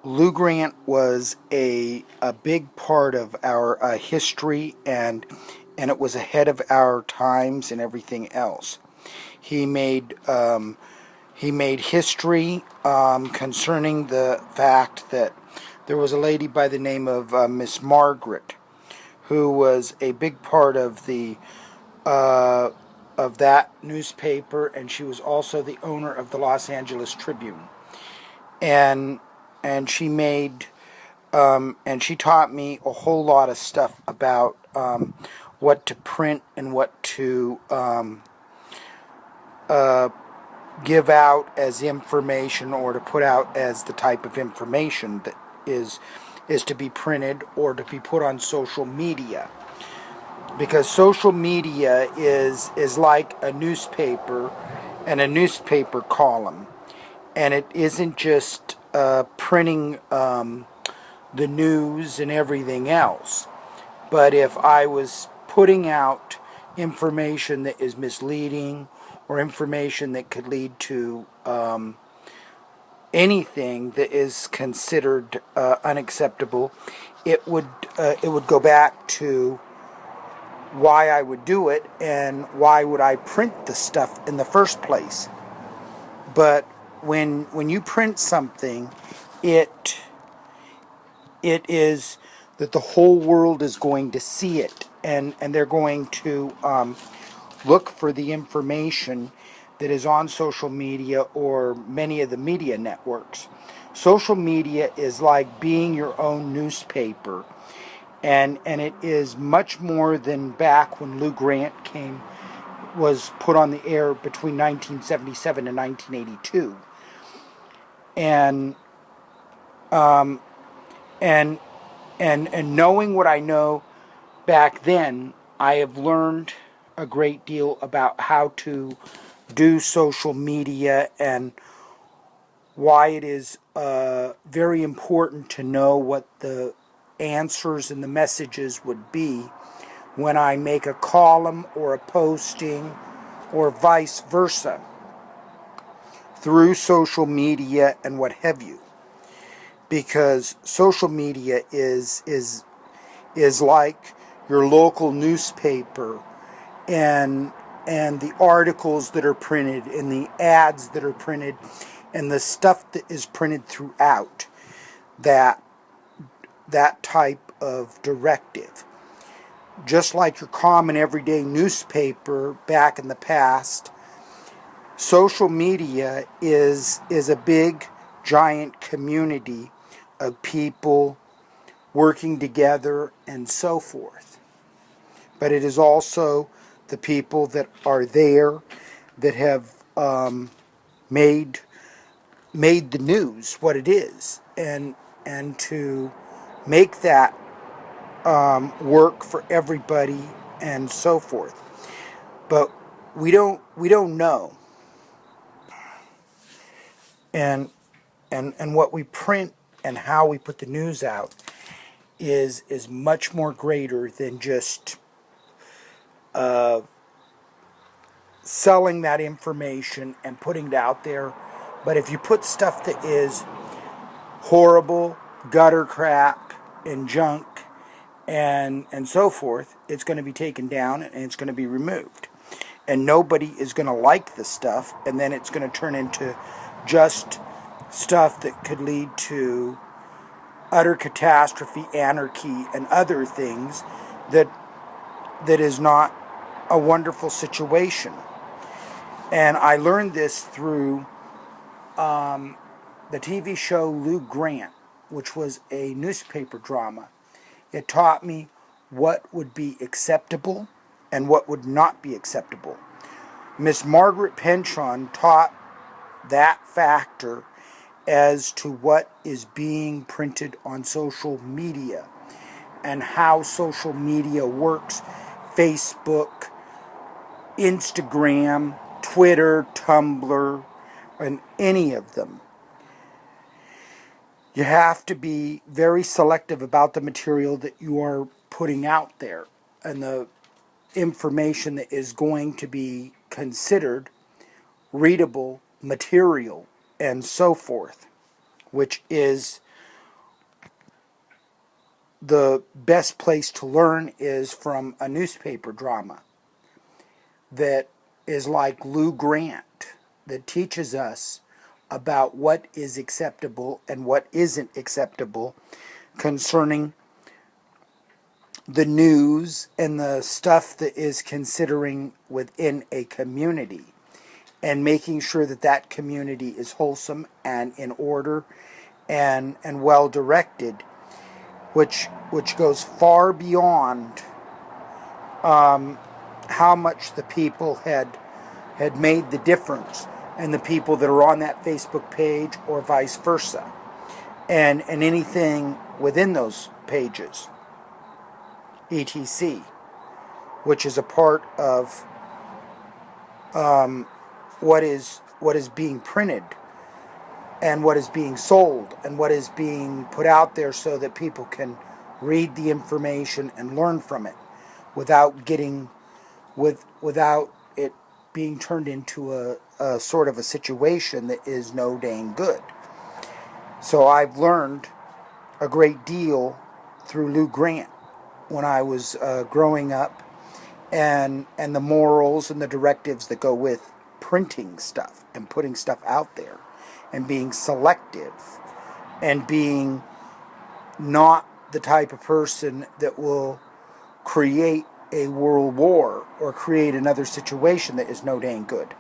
Lou Grant was a big part of our history, and it was ahead of our times and everything else. He made he made history concerning the fact that there was a lady by the name of Miss Margaret, who was a big part uh, of that newspaper, and she was also the owner of the Los Angeles Tribune. And and she made and she taught me a whole lot of stuff about what to print and what to uh, give out as information, or to put out as the type of information that is to be printed or to be put on social media. Because social media is like a newspaper and a newspaper column, and it isn't just printing the news and everything else. But if I was putting out information that is misleading, or information that could lead to anything that is considered unacceptable, it would go back to why I would do it and why would I print the stuff in the first place. But when you print something, it it is that the whole world is going to see it, and they're going to look for the information that is on social media or many of the media networks. Social media is like being your own newspaper, and it is much more than back when Lou Grant was put on the air between 1977 and 1982. And um, and and knowing what I know back then, I have learned a great deal about how to do social media, and why it is very important to know what the answers and the messages would be when I make a column or a posting, or vice versa, through social media and what have you. Because social media is like your local newspaper, and the articles that are printed, and the ads that are printed, and the stuff that is printed throughout that type of directive. Just like your common everyday newspaper back in the past, social media is a big giant community of people working together and so forth. But it is also the people that are there that have made the news what it is, and to make that work for everybody and so forth. But we don't know, and and what we print and how we put the news out is much more greater than just selling that information and putting it out there. But if you put stuff that is horrible, gutter crap, and junk, and so forth, it's going to be taken down and it's going to be removed. And nobody is going to like the stuff, and then it's going to turn into just stuff that could lead to utter catastrophe, anarchy, and other things that is not a wonderful situation. And I learned this through the TV show Lou Grant, which was a newspaper drama. It taught me what would be acceptable and what would not be acceptable. Miss Margaret Penchon taught that factor as to what is being printed on social media and how social media works. Facebook, Instagram, Twitter, Tumblr, and any of them. You have to be very selective about the material that you are putting out there, and the information that is going to be considered readable material and so forth, which is the best place to learn is from a newspaper drama that is like Lou Grant, that teaches us about what is acceptable and what isn't acceptable concerning the news and the stuff that is considering within a community, and making sure that that community is wholesome and in order and well directed, which goes far beyond how much the people had made the difference, and the people that are on that Facebook page or vice versa, and anything within those pages, etc., which is a part of what is being printed and what is being sold and what is being put out there so that people can read the information and learn from it without it being turned into a sort of a situation that is no dang good. So I've learned a great deal through Lou Grant when I was growing up, and the morals and the directives that go with printing stuff and putting stuff out there and being selective and being not the type of person that will create a world war or create another situation that is no dang good.